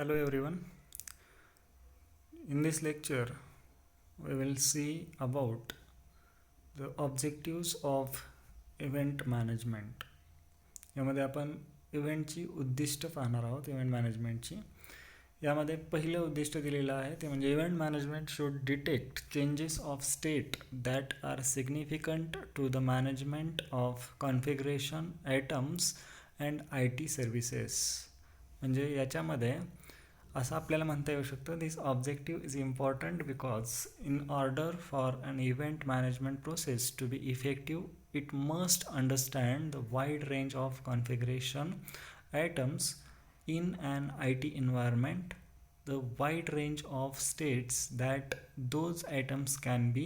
Hello everyone. In this lecture, we will see about the objectives of event management. यामध्ये आपण इव्हेंटची उद्दिष्ट पाहणार आहोत. इव्हेंट मॅनेजमेंटची यामध्ये पहिलं उद्दिष्ट दिलेलं आहे ते म्हणजे event management should detect changes of state that are significant to the management of configuration items and IT services. म्हणजे याच्यामध्ये असं आपल्याला म्हणता येऊ शकतं, this objective is important because in order for an event management process to be effective it must understand the wide range of configuration items in an IT environment, the wide range of states that those items can be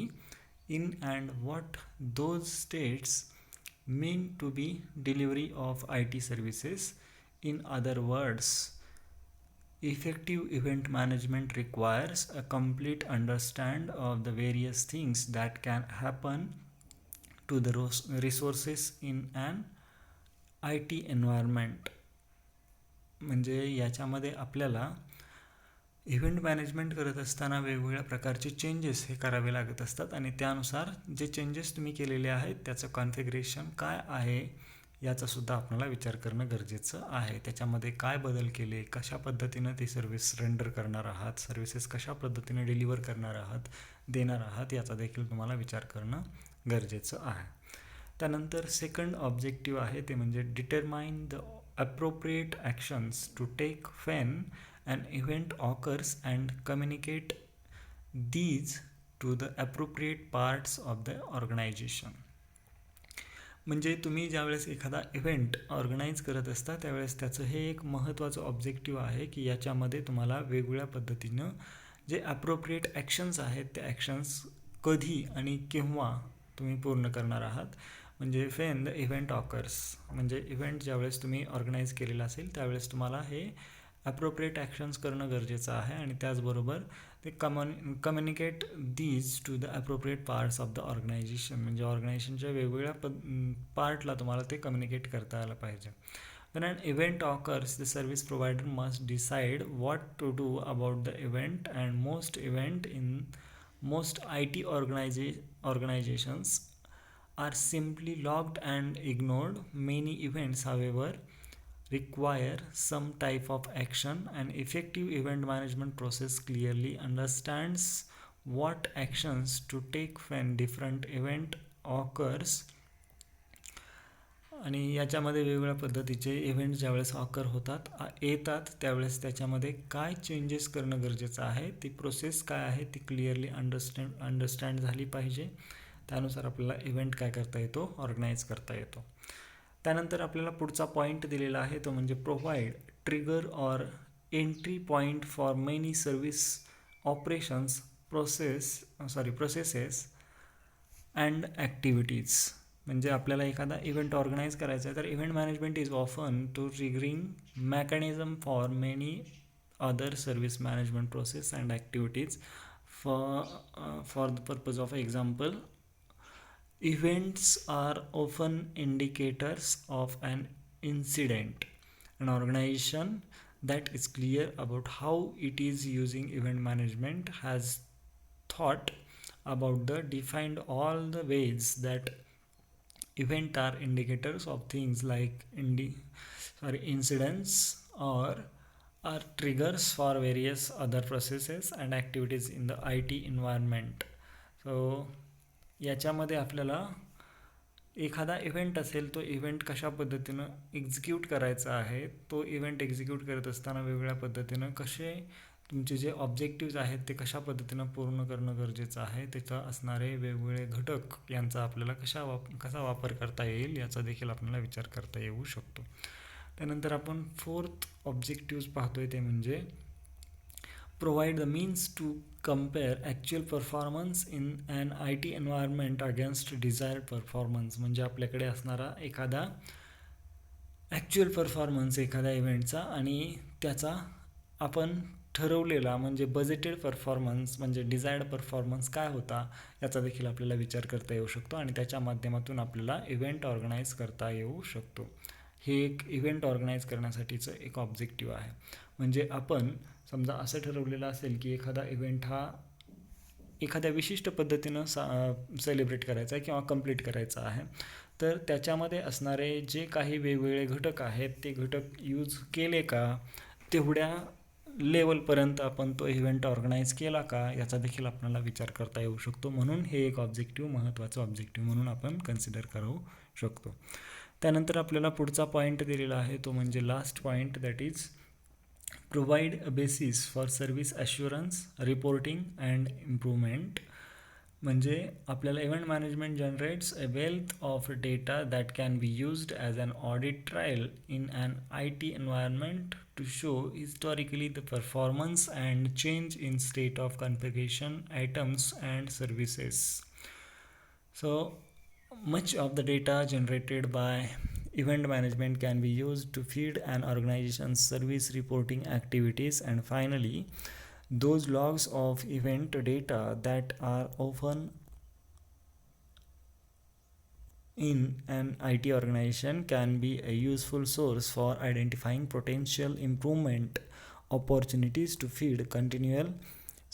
in and what those states mean to be delivery of IT services. In other words, effective event management requires a complete understand of the various things that can happen to the resources in an IT environment. म्हणजे याच्यामध्ये आपल्याला event management करत असताना वेगवेगळ्या प्रकारचे changes हे करावे लागत असतात आणि त्यानुसार जे चेंजेस तुम्ही केलेले आहेत त्याचं कॉन्फिगरेशन काय आहे याचासुद्धा आपल्याला विचार करणं गरजेचं आहे. त्याच्यामध्ये काय बदल केले, कशा पद्धतीनं ती सर्व्हिस रेंडर करणार आहात, सर्व्हिसेस कशा पद्धतीने डिलिव्हर करणार आहात, देणार आहात, याचा देखील तुम्हाला विचार करणं गरजेचं आहे. त्यानंतर सेकंड ऑब्जेक्टिव्ह आहे ते म्हणजे determine the appropriate actions to take when an event occurs and communicate these to the appropriate parts of the organization. म्हणजे तुम्ही ज्यावेळेस एखादा इव्हेंट ऑर्गनाईज करत असता त्यावेळेस त्याचं हे एक महत्त्वाचं ऑब्जेक्टिव्ह आहे की याच्यामध्ये तुम्हाला वेगवेगळ्या पद्धतीनं जे ॲप्रोप्रिएट ॲक्शन्स आहेत त्या ॲक्शन्स कधी आणि केव्हा तुम्ही पूर्ण करणार आहात. म्हणजे वेन द इव्हेंट ऑकर्स म्हणजे इव्हेंट ज्यावेळेस तुम्ही ऑर्गनाईज केलेला असेल त्यावेळेस तुम्हाला हे ॲप्रोप्रिएट ॲक्शन्स करणं गरजेचं आहे आणि त्याचबरोबर ते communicate these to the appropriate parts of the organisation. म्हणजे ऑर्गनायझेशनच्या वेगवेगळ्या पार्टला तुम्हाला ते कम्युनिकेट करता आलं पाहिजे. When an event occurs, the service provider must decide what to do about the event, and most IT organizations are simply logged and ignored. Many events, however, require some type of action. An effective event management process clearly understands what actions to take when different event occurs. आणि याच्यामध्ये वेगवेगळ्या पद्धतीचे event ज्यावेळेस occur येतात त्यावेळेस त्याच्यामध्ये काय changes करणं गरजेचं आहे, ती प्रोसेस काय आहे ती क्लिअरली अंडरस्टँड झाली पाहिजे. त्यानुसार आपल्याला इव्हेंट काय करता येतो, ऑर्गनाईज करता येतो. त्यानंतर आपल्याला पुढचा पॉईंट दिलेला आहे तो म्हणजे provide trigger or entry point for many service operations processes and activities. म्हणजे आपल्याला एखादा इव्हेंट ऑर्गनाईज करायचा आहे तर event management is often to triggering mechanism for many other service management process and activities. For the purpose of example, events are often indicators of an incident. An organization that is clear about how it is using event management has thought about the defined all the ways that event are indicators of things like incidents or are triggers for various other processes and activities in the IT environment. So याच्यामध्ये आपल्याला एखादा event असेल तो event कशा पद्धतीनं execute करायचा आहे, तो इव्हेंट एक्झिक्यूट करत असताना वेगवेगळ्या पद्धतीनं कसे तुमचे जे ऑब्जेक्टिव्ज आहेत ते कशा पद्धतीनं पूर्ण करणं गरजेचं आहे, त्याचं असणारे वेगवेगळे घटक यांचा आपल्याला कसा वापर करता येईल याचा देखील आपल्याला विचार करता येऊ शकतो. त्यानंतर आपण फोर्थ ऑब्जेक्टिव्ज पाहतोय ते म्हणजे provide the means to compare actual performance in an IT environment against desired performance. म्हणजे आपल्याकडे असणारा एखादा ॲक्च्युअल परफॉर्मन्स एखाद्या इव्हेंटचा आणि त्याचा आपण ठरवलेला म्हणजे बजेटेड परफॉर्मन्स म्हणजे डिझायर्ड परफॉर्मन्स काय होता याचा देखील आपल्याला विचार करता येऊ शकतो आणि त्याच्या माध्यमातून आपल्याला इव्हेंट ऑर्गनाईज करता येऊ शकतो. हे एक इव्हेंट ऑर्गनाईज करण्यासाठीचं एक ऑब्जेक्टिव्ह आहे. म्हणजे आपण समजा असं ठरवलेलं असेल की एखादा इव्हेंट हा एखाद्या विशिष्ट पद्धतीनं सेलिब्रेट करायचा आहे किंवा कंप्लीट करायचा आहे, तर त्याच्यामध्ये असणारे जे काही वेगवेगळे घटक आहेत ते घटक यूज केले का, तेवढ्या लेवलपर्यंत आपण तो इव्हेंट ऑर्गनाईज केला का, याचा देखील आपल्याला विचार करता येऊ शकतो. म्हणून हे एक ऑब्जेक्टिव्ह, महत्त्वाचं ऑब्जेक्टिव्ह म्हणून आपण कन्सिडर करू शकतो. त्यानंतर आपल्याला पुढचा पॉईंट दिलेला आहे तो म्हणजे last point, that is provide a basis for service assurance, reporting and improvement. म्हणजे आपल्याला event management generates a wealth of data that can be used as an audit trail in an IT environment to show historically the performance and change in state of configuration items and services. So much of the data generated by event management can be used to feed an organization's service reporting activities. And finally, those logs of event data that are often in an IT organization can be a useful source for identifying potential improvement opportunities to feed continual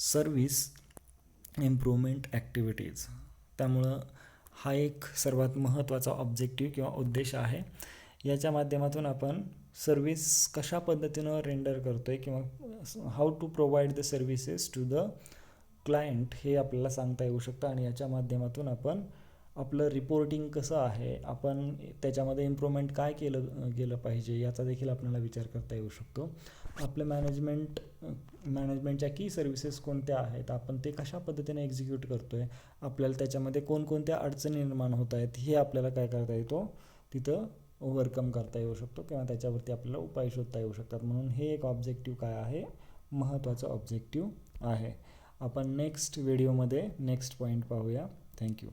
service improvement activities. त्यामुळं हा एक सर्वात महत्त्वाचा objective किंवा उद्देश आहे. याच्या माध्यमातून आपण सर्विस कशा पद्धतीनं रेंडर करतो आहे किंवा how to provide the services to the client हे आपल्याला सांगता येऊ शकतं. आणि याच्या माध्यमातून आपण आपलं रिपोर्टिंग कसं आहे, आपण त्याच्यामध्ये इम्प्रूव्हमेंट काय केलं गेलं पाहिजे याचा देखील आपल्याला विचार करता येऊ शकतो. आपलं मॅनेजमेंटच्या की सर्व्हिसेस कोणत्या आहेत, आपण ते कशा पद्धतीने एक्झिक्यूट करतो आहे, आपल्याला त्याच्यामध्ये कोणकोणत्या अडचणी निर्माण होत आहेत हे आपल्याला काय करता येतो, तिथं ओव्हरकम करता येऊ शकतो किंवा त्याच्यावरती आपल्याला उपाय शोधता येऊ शकतात. म्हणून हे एक ऑब्जेक्टिव्ह काय आहे, महत्त्वाचं ऑब्जेक्टिव्ह आहे. आपण नेक्स्ट व्हिडिओमध्ये नेक्स्ट पॉईंट पाहूया. थँक्यू.